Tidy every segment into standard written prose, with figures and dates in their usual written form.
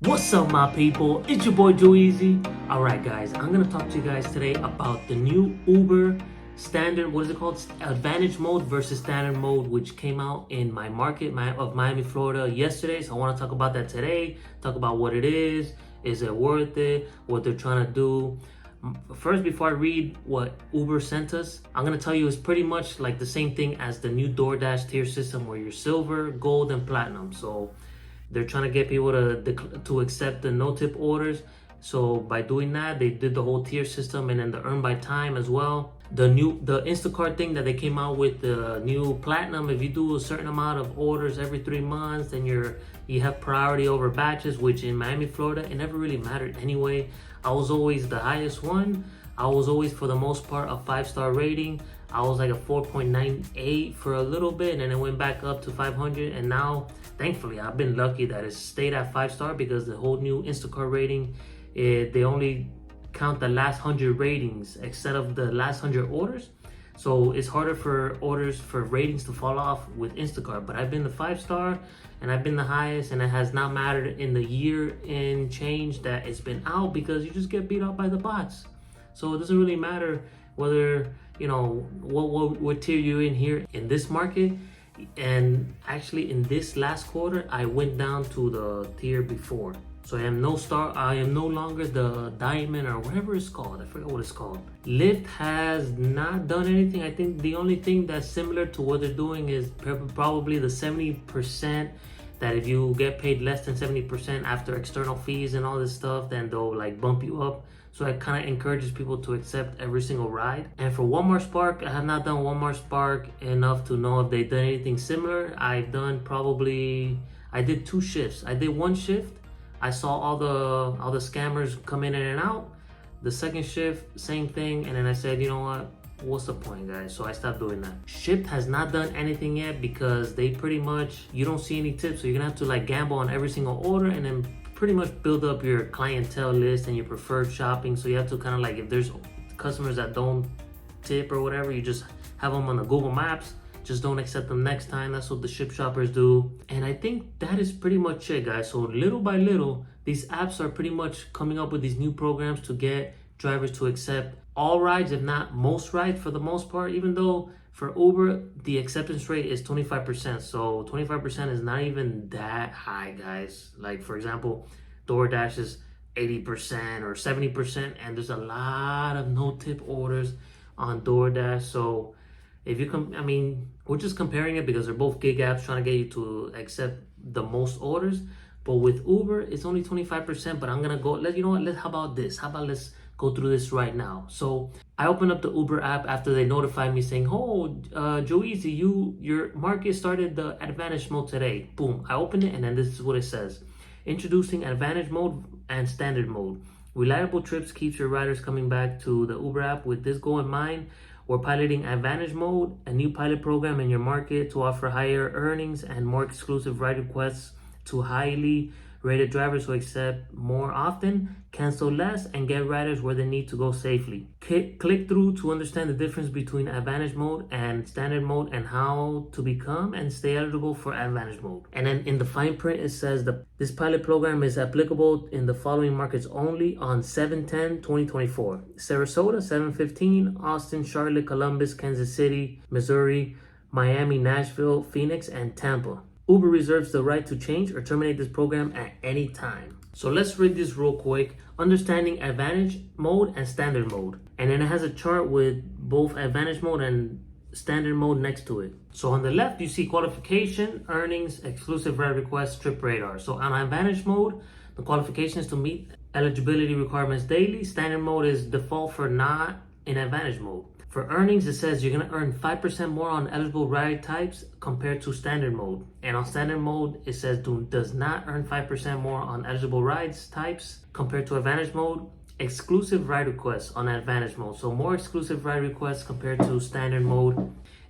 What's up, my people? It's your boy Joe Easy. Alright, guys, I'm gonna talk to you guys today about the new Uber standard, what is it called? Advantage mode versus standard mode, which came out in my market of Miami, Florida yesterday. So I want to talk about that today, talk about what it is it worth it, what they're trying to do. First, before I read what Uber sent us, I'm gonna tell you it's pretty much like the same thing as the new DoorDash tier system where you're silver, gold, and platinum. So they're trying to get people to accept the no tip orders. So by doing that, they did the whole tier system and then the earn by time as well. The Instacart thing that they came out with, the new platinum, if you do a certain amount of orders every 3 months, then you have priority over batches, which in Miami, Florida, it never really mattered anyway. I was always the highest one. I was always, for the most part, a 5-star rating. I was like a 4.98 for a little bit, and then it went back up to 500. And now, thankfully, I've been lucky that it stayed at 5-star because the whole new Instacart rating, they only count the last 100 ratings instead of the last 100 orders. So it's harder for ratings to fall off with Instacart. But I've been the 5-star and I've been the highest, and it has not mattered in the year in change that it's been out because you just get beat up by the bots. So it doesn't really matter whether, what tier you're in here in this market. And actually in this last quarter, I went down to the tier before. So I am no longer the diamond or whatever it's called. I forgot what it's called. Lyft has not done anything. I think the only thing that's similar to what they're doing is probably the 70%, that if you get paid less than 70% after external fees and all this stuff, then they'll like bump you up. So it kind of encourages people to accept every single ride. And for Walmart Spark, I have not done Walmart Spark enough to know if they've done anything similar. I did 2 shifts. I did 1 shift. I saw all the scammers come in and out. The second shift, same thing. And then I said, you know what? What's the point, guys? So I stopped doing that. Shipt has not done anything yet because they pretty much, you don't see any tips. So you're gonna have to like gamble on every single order and then pretty much build up your clientele list and your preferred shopping. So you have to kind of like, if there's customers that don't tip or whatever, you just have them on the Google Maps. Just don't accept them next time. That's what the Shipt shoppers do. And I think that is pretty much it, guys. So little by little, these apps are pretty much coming up with these new programs to get drivers to accept all rides, if not most rides for the most part, even though for Uber, the acceptance rate is 25%. So 25% is not even that high, guys. Like, for example, DoorDash is 80% or 70%, and there's a lot of no-tip orders on DoorDash. So if you we're just comparing it because they're both gig apps trying to get you to accept the most orders. But with Uber, it's only 25%. But I'm gonna go. How about this? How about let's go through this right now. So I opened up the Uber app after they notified me saying, "Oh, Joe Easy, your market started the Advantage mode today." Boom! I opened it, and then this is what it says: Introducing Advantage mode and Standard mode. Reliable trips keeps your riders coming back to the Uber app. With this goal in mind, we're piloting Advantage mode, a new pilot program in your market to offer higher earnings and more exclusive ride requests to highly rated drivers who accept more often, cancel less, and get riders where they need to go safely. Click through to understand the difference between Advantage mode and Standard mode and how to become and stay eligible for Advantage mode. And then in the fine print, it says this pilot program is applicable in the following markets only on 7/10/2024. Sarasota, 7/15, Austin, Charlotte, Columbus, Kansas City, Missouri, Miami, Nashville, Phoenix, and Tampa. Uber reserves the right to change or terminate this program at any time. So let's read this real quick. Understanding Advantage mode and Standard mode. And then it has a chart with both Advantage mode and Standard mode next to it. So on the left, you see qualification, earnings, exclusive ride requests, trip radar. So on Advantage mode, the qualification is to meet eligibility requirements daily. Standard mode is default for not in Advantage mode. For earnings, it says you're going to earn 5% more on eligible ride types compared to Standard mode. And on Standard mode, it says does not earn 5% more on eligible rides types compared to Advantage mode. Exclusive ride requests on Advantage mode. So more exclusive ride requests compared to Standard mode.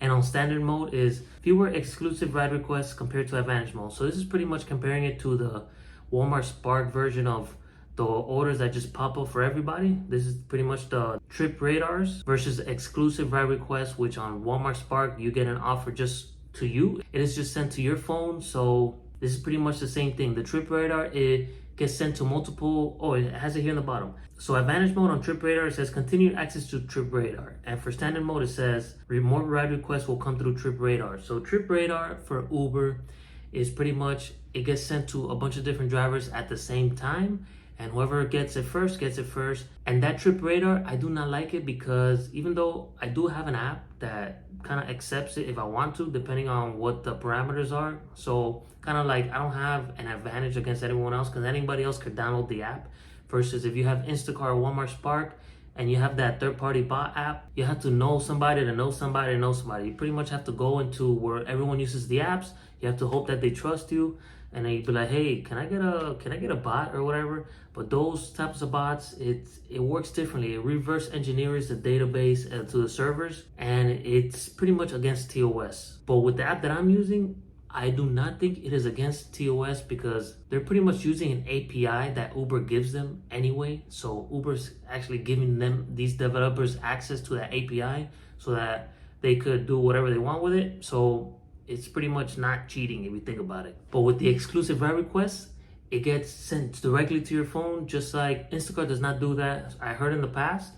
And on Standard mode is fewer exclusive ride requests compared to Advantage mode. So this is pretty much comparing it to the Walmart Spark version of the orders that just pop up for everybody. This is pretty much the trip radars versus exclusive ride requests, which on Walmart Spark, you get an offer just to you. It is just sent to your phone. So This is pretty much the same thing. The trip radar, it gets sent to multiple, oh, it has it here in the bottom. So advantage mode on trip radar, it says continued access to trip radar. And for standard mode, it says more ride requests will come through trip radar. So trip radar for Uber is pretty much, it gets sent to a bunch of different drivers at the same time. And whoever gets it first, gets it first. And that trip radar, I do not like it because even though I do have an app that kind of accepts it if I want to, depending on what the parameters are. So kind of like I don't have an advantage against anyone else because anybody else could download the app. Versus if you have Instacart or Walmart Spark and you have that third-party bot app, you have to know somebody to know somebody to know somebody. You pretty much have to go into where everyone uses the apps. You have to hope that they trust you. And then you'd be like, hey, can I get a bot or whatever? But those types of bots, it works differently. It reverse engineers the database to the servers, and it's pretty much against TOS. But with the app that I'm using, I do not think it is against TOS because they're pretty much using an API that Uber gives them anyway. So Uber's actually giving them, these developers, access to that API so that they could do whatever they want with it. So it's pretty much not cheating if you think about it. But with the exclusive ride requests, it gets sent directly to your phone, just like Instacart does not do that. I heard in the past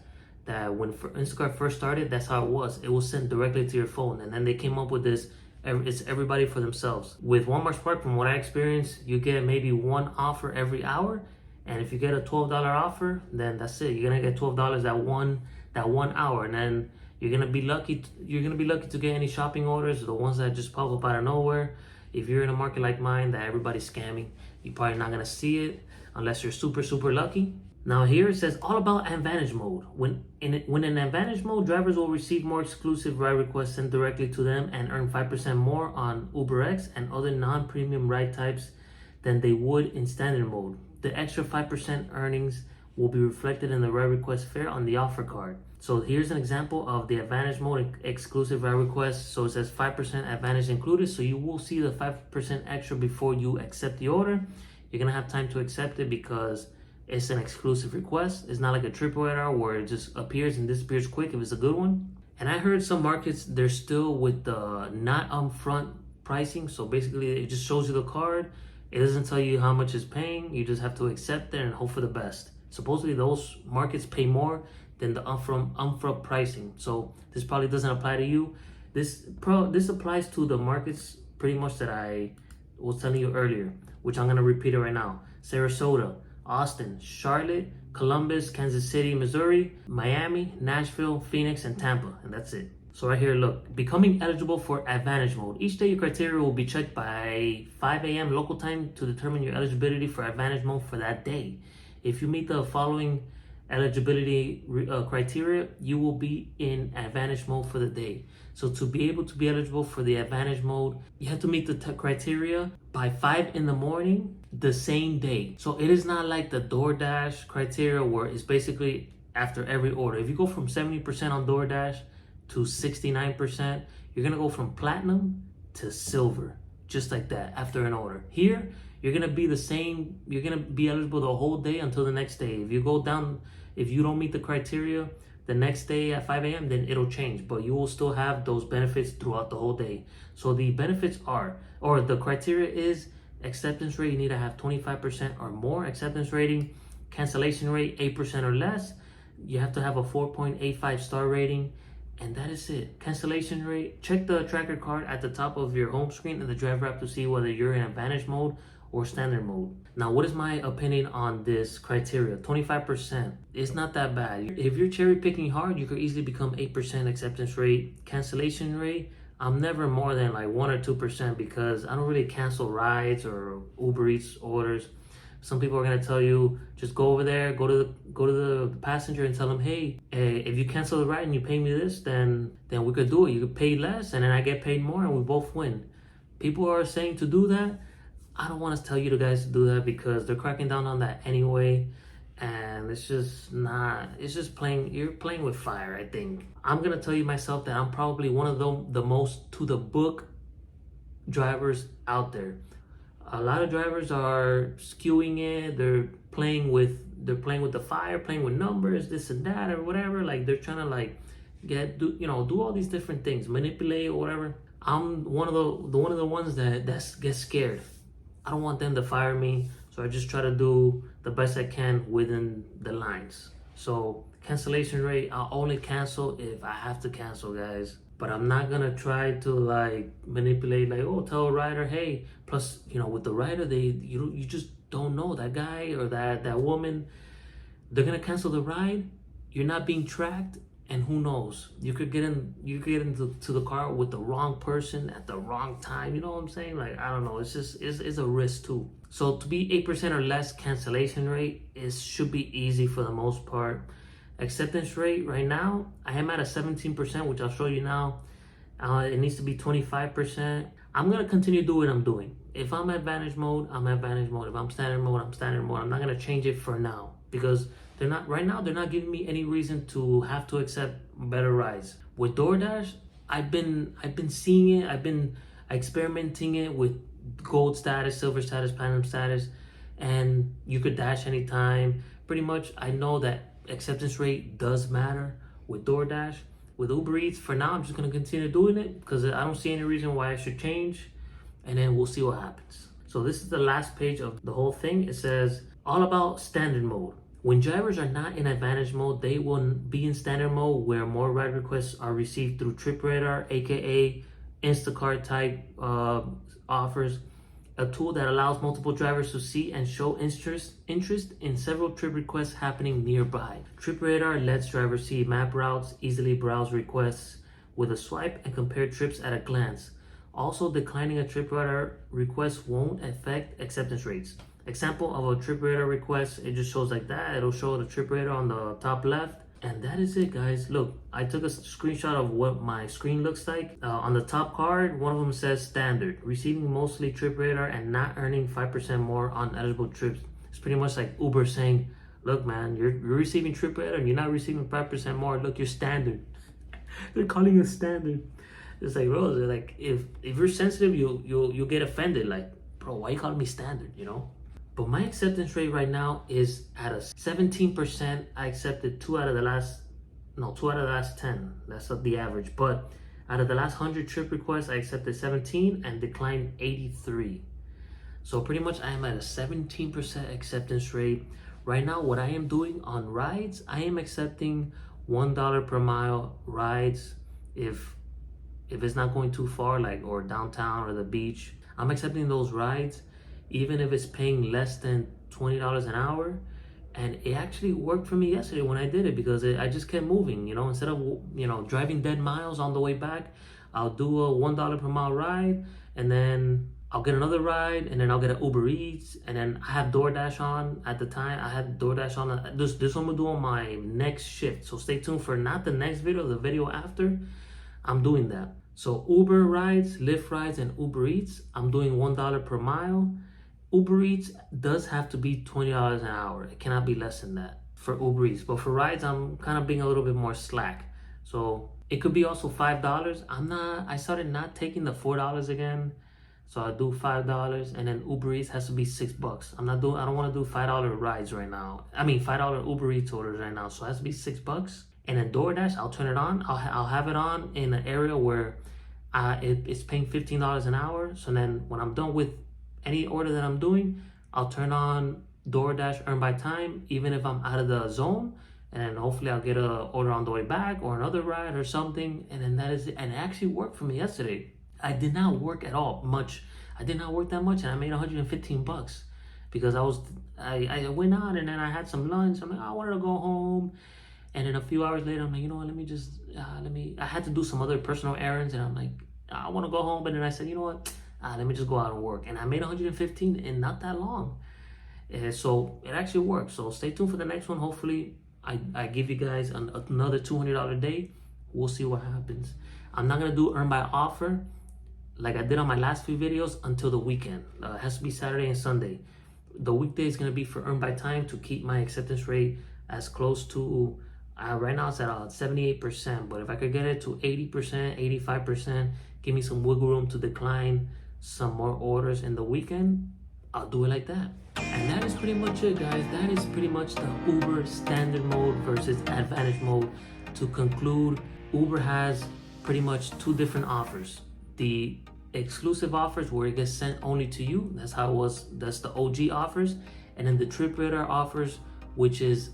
that when Instacart first started, that's how it was. It was sent directly to your phone. And then they came up with this, it's everybody for themselves. With Walmart Spark, from what I experienced, you get maybe one offer every hour. And if you get a $12 offer, then that's it. You're gonna get $12 that one hour. And then you're gonna be lucky to get any shopping orders, the ones that just pop up out of nowhere. If you're in a market like mine that everybody's scamming, you're probably not gonna see it unless you're super lucky. Now here it says all about advantage mode. When in advantage mode, drivers will receive more exclusive ride requests sent directly to them and earn 5% more on UberX and other non-premium ride types than they would in standard mode. The extra 5% earnings will be reflected in the ride request fare on the offer card. So here's an example of the advantage mode exclusive ride request. So it says 5% advantage included. So you will see the 5% extra before you accept the order. You're gonna have time to accept it because it's an exclusive request. It's not like a trip radar where it just appears and disappears quick if it's a good one. And I heard some markets, they're still with the not upfront pricing. So basically it just shows you the card. It doesn't tell you how much it's paying. You just have to accept it and hope for the best. Supposedly those markets pay more than the upfront pricing. So this probably doesn't apply to you. This applies to the markets pretty much that I was telling you earlier, which I'm gonna repeat it right now. Sarasota, Austin, Charlotte, Columbus, Kansas City, Missouri, Miami, Nashville, Phoenix, and Tampa, and that's it. So right here, look, becoming eligible for advantage mode. Each day your criteria will be checked by 5 a.m. local time to determine your eligibility for advantage mode for that day. If you meet the following eligibility criteria, you will be in advantage mode for the day. So to be able to be eligible for the advantage mode, you have to meet the criteria by 5 in the morning the same day. So it is not like the DoorDash criteria where it's basically after every order. If you go from 70% on DoorDash to 69%, you're gonna go from platinum to silver, just like that after an order. Here, you're gonna be the same, you're gonna be eligible the whole day until the next day. If you go down, if you don't meet the criteria the next day at 5 a.m., then it'll change, but you will still have those benefits throughout the whole day. So the benefits are, or the criteria is acceptance rate, you need to have 25% or more acceptance rating, cancellation rate 8% or less, you have to have a 4.85 star rating, and that is it. Cancellation rate, check the tracker card at the top of your home screen in the driver app to see whether you're in advantage mode or standard mode. Now, what is my opinion on this criteria? 25%. It's not that bad. If you're cherry picking hard, you could easily become 8% acceptance rate. Cancellation rate, I'm never more than like 1 or 2% because I don't really cancel rides or Uber Eats orders. Some people are gonna tell you, just go over there, go to the passenger and tell them, hey, if you cancel the ride and you pay me this, then we could do it. You could pay less and then I get paid more and we both win. People are saying to do that. I don't want to tell you guys to do that because they're cracking down on that anyway. And it's just not, it's just playing, you're playing with fire, I think. I'm gonna tell you myself that I'm probably one of the most to the book drivers out there. A lot of drivers are skewing it. They're playing with the fire, playing with numbers, this and that or whatever. Like they're trying to like do all these different things, manipulate or whatever. I'm one of the ones that gets scared. I don't want them to fire me. So I just try to do the best I can within the lines. So cancellation rate, I'll only cancel if I have to cancel, guys. But I'm not gonna try to like manipulate, like, oh, tell a rider, hey. Plus, you know, with the rider, you just don't know that guy or that woman. They're gonna cancel the ride. You're not being tracked, and who knows? You could get into the car with the wrong person at the wrong time. You know what I'm saying? Like, I don't know. It's a risk too. So to be 8% or less cancellation rate should be easy for the most part. Acceptance rate right now, I am at a 17%, which I'll show you now. It needs to be 25%. I'm gonna continue doing what I'm doing. If I'm advantage mode, I'm advantage mode. If I'm standard mode, I'm standard mode. I'm not gonna change it for now because they're not giving me any reason to have to accept better rides. With DoorDash, I've been seeing it. I've been experimenting it with gold status, silver status, platinum status, and you could dash anytime. Pretty much, I know that acceptance rate does matter with DoorDash. With Uber Eats, for now, I'm just gonna continue doing it because I don't see any reason why I should change, and then we'll see what happens. So this is the last page of the whole thing. It says all about standard mode. When drivers are not in advantage mode, they will be in standard mode where more ride requests are received through TripRadar, aka Instacart type offers, a tool that allows multiple drivers to see and show interest in several trip requests happening nearby. TripRadar lets drivers see map routes, easily browse requests with a swipe, and compare trips at a glance. Also, declining a TripRadar request won't affect acceptance rates. Example of a TripRadar request, it just shows like that. It'll show the TripRadar on the top left. And that is it, guys. Look, I took a screenshot of what my screen looks like. On the top card, one of them says standard, receiving mostly TripRadar and not earning 5% more on eligible trips. It's pretty much like Uber saying, look, man, you're receiving TripRadar and you're not receiving 5% more. Look, you're standard. They're calling you standard. It's like, bro, like if you're sensitive, you'll get offended. Like, bro, why you calling me standard? You know. But my acceptance rate right now is at a 17%. I accepted 2 out of the last 10. That's the average. But out of the last 100 trip requests, I accepted 17 and declined 83. So pretty much I am at a 17% acceptance rate. Right now, what I am doing on rides, I am accepting $1 per mile rides if it's not going too far, like or downtown or the beach. I'm accepting those rides even if it's paying less than $20 an hour. And it actually worked for me yesterday when I did it because I just kept moving, you know. Instead of, you know, driving dead miles on the way back, I'll do a $1 per mile ride, and then I'll get another ride, and then I'll get an Uber Eats, and then I have DoorDash on at the time. I had DoorDash on. This one I'm gonna do on my next shift. So stay tuned for not the next video, the video after. I'm doing that. So Uber rides, Lyft rides, and Uber Eats, I'm doing $1 per mile. Uber Eats does have to be $20 an hour. It cannot be less than that for Uber Eats. But for rides, I'm kind of being a little bit more slack. So it could be also $5. I started not taking the $4 again. So I do $5, and then Uber Eats has to be $6. I don't want to do $5 rides right now. I mean $5 Uber Eats orders right now. So it has to be $6. And then DoorDash, I'll turn it on. I'll have it on in an area where it's paying $15 an hour. So then when I'm done with any order that I'm doing, I'll turn on DoorDash Earn by Time, even if I'm out of the zone, and then hopefully I'll get an order on the way back or another ride or something, and then that is it. And it actually worked for me yesterday. I did not work at all much. I did not work that much, and I made $115 because I went out and then I had some lunch. I'm like, I wanted to go home, and then a few hours later, I'm like, you know what? I had to do some other personal errands, and I'm like, I want to go home, but then I said, you know what? Let me just go out and work. And I made 115 in not that long. So it actually worked. So stay tuned for the next one. Hopefully I give you guys another $200 day. We'll see what happens. I'm not going to do Earn by Offer like I did on my last few videos until the weekend. It has to be Saturday and Sunday. The weekday is going to be for Earn by Time to keep my acceptance rate as close to, right now it's at 78%. But if I could get it to 80%, 85%, give me some wiggle room to decline some more orders in the weekend, I'll do it like that. And that is pretty much it, guys. That is pretty much the Uber standard mode versus advantage mode. To conclude, Uber has pretty much two different offers. The exclusive offers where it gets sent only to you. That's how it was. That's the OG offers. And then the TripRadar offers, which is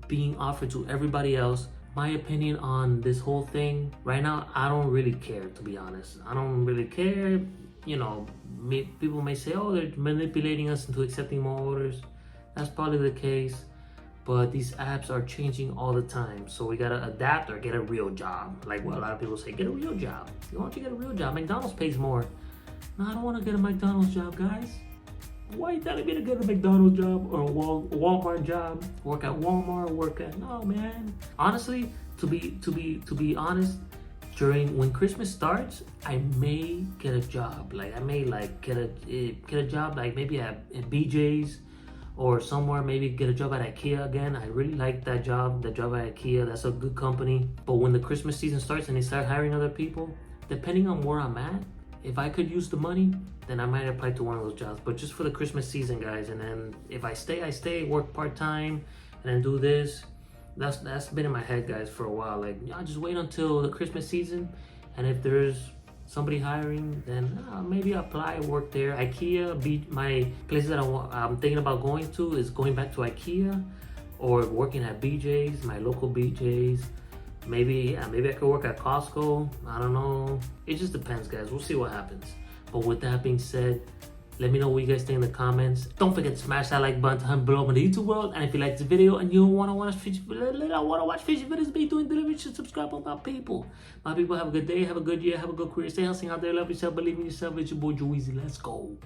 being offered to everybody else. My opinion on this whole thing right now, I don't really care, to be honest. I don't really care. You know, people may say, oh, they're manipulating us into accepting more orders. That's probably the case, but these apps are changing all the time, so we gotta adapt or get a real job. Like what a lot of people say, get a real job. You want to get a real job? McDonald's pays more. No, I don't want to get a McDonald's job, guys. Why are you telling me to get a McDonald's job or a Walmart job? Work at Walmart, no, man. Honestly, to be honest, when Christmas starts, I may get a job. Like I may get a job, like maybe at BJ's or somewhere. Maybe get a job at IKEA again. I really like that job. The job at IKEA, that's a good company. But when the Christmas season starts and they start hiring other people, depending on where I'm at, if I could use the money, then I might apply to one of those jobs. But just for the Christmas season, guys. And then if I stay, work part-time, and then do this. That's been in my head, guys, for a while. Like, I'll just wait until the Christmas season. And if there's somebody hiring, then maybe apply, work there. IKEA, my places that I'm thinking about going to is going back to IKEA or working at BJ's, my local BJ's. Maybe I could work at Costco. I don't know. It just depends, guys. We'll see what happens. But with that being said, let me know what you guys think in the comments. Don't forget to smash that like button to help blow up in the YouTube world. And if you like this video and you want to watch fishing videos, be doing delivery, subscribe on my people. My people, have a good day, have a good year, have a good career. Stay healthy out there, love yourself, believe in yourself. It's your boy Joe Easy. Let's go.